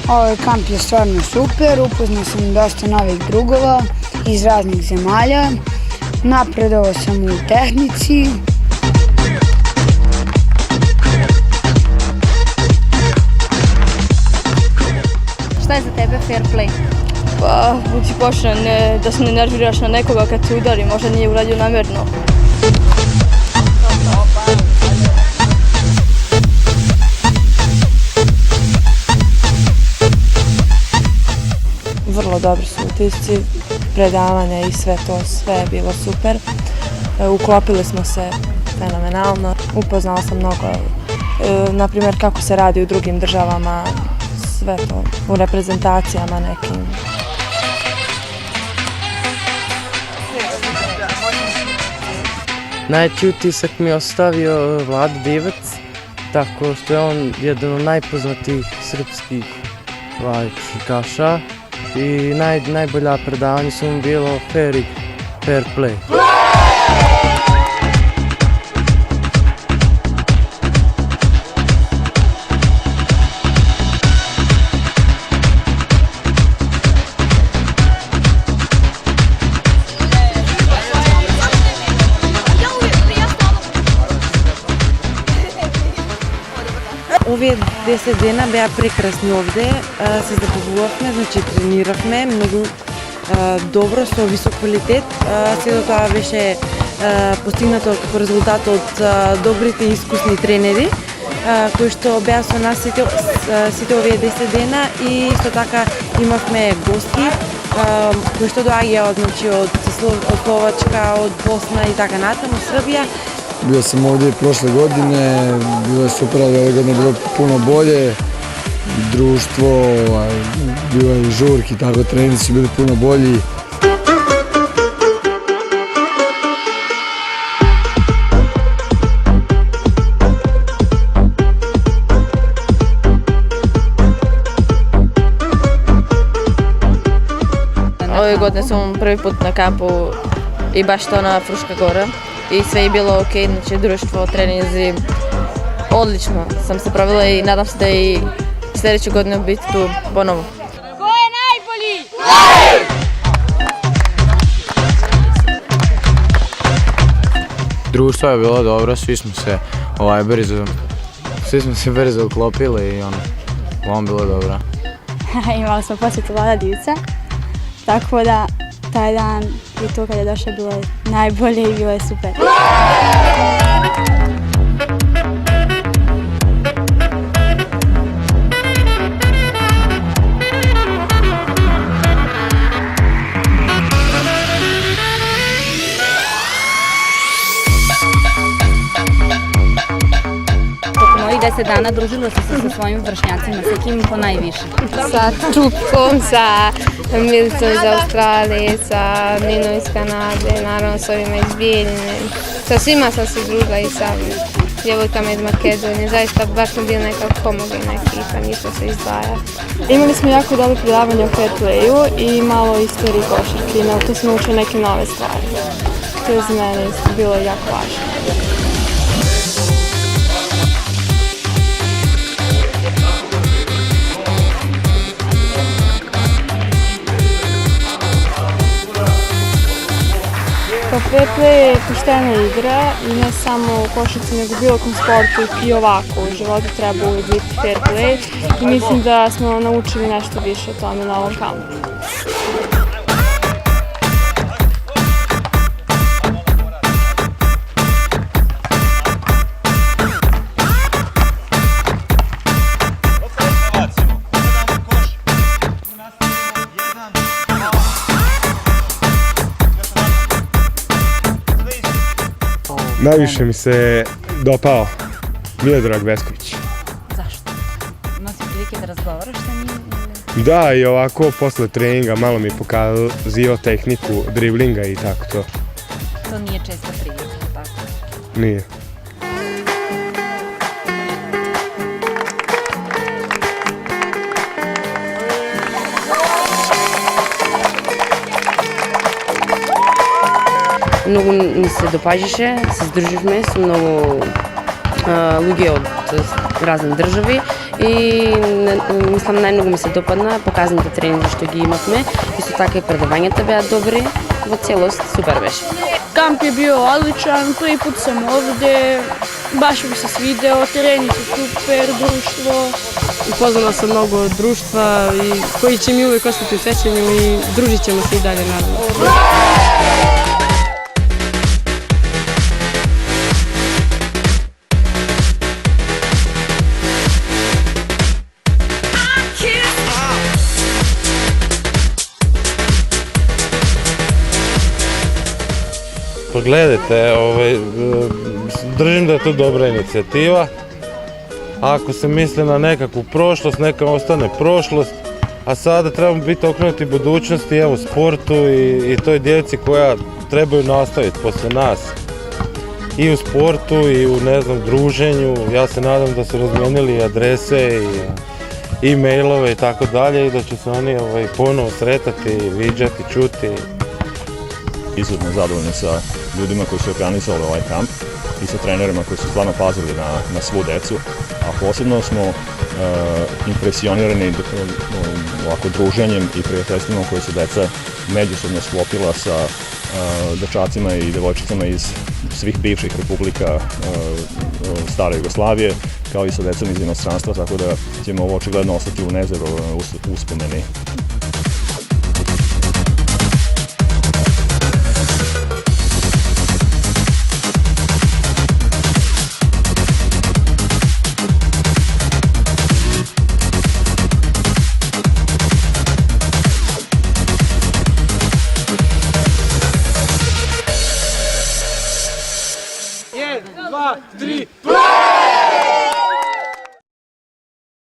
Ovaj kamp je stvarno super, upoznao sam dosta novih drugova iz raznih zemalja, napredovao sam u tehnici. Šta je za tebe fair play? Pa, budi pošten, da se ne nerviraš na nekoga kad te udari, možda nije uradio namerno. Vrlo dobri su utisci, predavanja i sve je bilo super. Uklopili smo se fenomenalno, upoznala sam mnogo, na primjer kako se radi u drugim državama, sve to u reprezentacijama nekim. Najveći utisak mi je ostavio Vlado Divac, tako što je on jedan od najpoznatijih srpskih košarkaša i najbolja predavanja su mu bilo fair play. Овие 10 дена беа прекрасни овде, се забавувавме, значи трениравме многу добро, со висок квалитет. Сето тоа беше постигнато како резултат од добрите и искусни тренери, кои што беа со нас сите овие 10 дена и исто така имавме гости кои што доаѓаат од Словачка, од Босна и така натаму, Србија. Bio sam ovdje prošle godine, bilo je super, ali ove godine je bilo puno bolje. Društvo, bilo je žurki, tako treninzi su bili puno bolji. Ove godine sam prvi put na kampu i baš to na Fruška Gora. I sve je bilo ok, znači društvo, treninzi, odlično sam se provela i nadam se da i sljedeće godine biti tu ponovo. Ko je najbolji? Društvo je bilo dobro, svi smo se brzo uklopili i ono bilo dobro. Imali smo posjetu Vlada Divca, tako da taj dan i to kad je došao bilo je najbolje i bilo je super. Tokom ovih 10 dana družila sam se sa svojim vršnjacima, sa kim po najviše? Sa Trupkom, sa Milicom iz Australije, sa Ninom iz Kanade, naravno s ovima iz Bijeljine. Sa svima sam se družila i sa djevojkama iz Makedonije. Zaista baš smo bili neka homogena ekipa, ništa se izdvaja. Imali smo jako dobro predavanje o fair playu i malo istoriji košarke, tu smo učili neke nove stvari. To je za mene bilo jako važno. Fair play je poštena igra i ne samo u košarci nego u bilo kom sportu i ovako u životu treba uvijek biti fair play i mislim da smo naučili nešto više o tome na ovom kampu. Najviše mi se dopao Miodrag Vesković. Zašto? Imao si prilike da razgovaraš sa njim? Da, i ovako posle treninga malo mi pokazio tehniku driblinga i tako to. To nije često prilike, tako? Nije. Много ни се допажеше, се сдруживме со много drugi od разни држави и мислам најмногу ми се допадна показните тренинзи што ги имавме. Исто така и предавањата беа добри, во целост супер беше. Kamp je bio odličan, prvi put sam ovde, baš mi se svideo, tereni su super, društvo. Upoznala sam mnogo društva koji će mi uvijek ostati u sećanju i družit ćemo se i dalje naravno. Pa gledajte, držim da je to dobra inicijativa. Ako se misli na nekakvu prošlost, neka ostane prošlost, a sada trebamo biti okrenuti budućnosti, evo, sportu i toj djeci koja trebaju nastaviti posle nas. I u sportu i u, ne znam, druženju. Ja se nadam da su razmijenili adrese i e-mailove i tako dalje i da će se oni ponovo sretati, viđati, čuti. Izuzetno zadovoljni sa ljudima koji su organizovali ovaj kamp i sa trenerima koji su stvarno pazili na svu decu, a posebno smo impresionirani ovako druženjem i prijateljstvima koje su deca međusobno sklopila sa dečacima i devojčicama iz svih bivših republika stare Jugoslavije, kao i sa decom iz inostranstva, tako da ćemo ovo očigledno ostati u nezaboravnoj uspomeni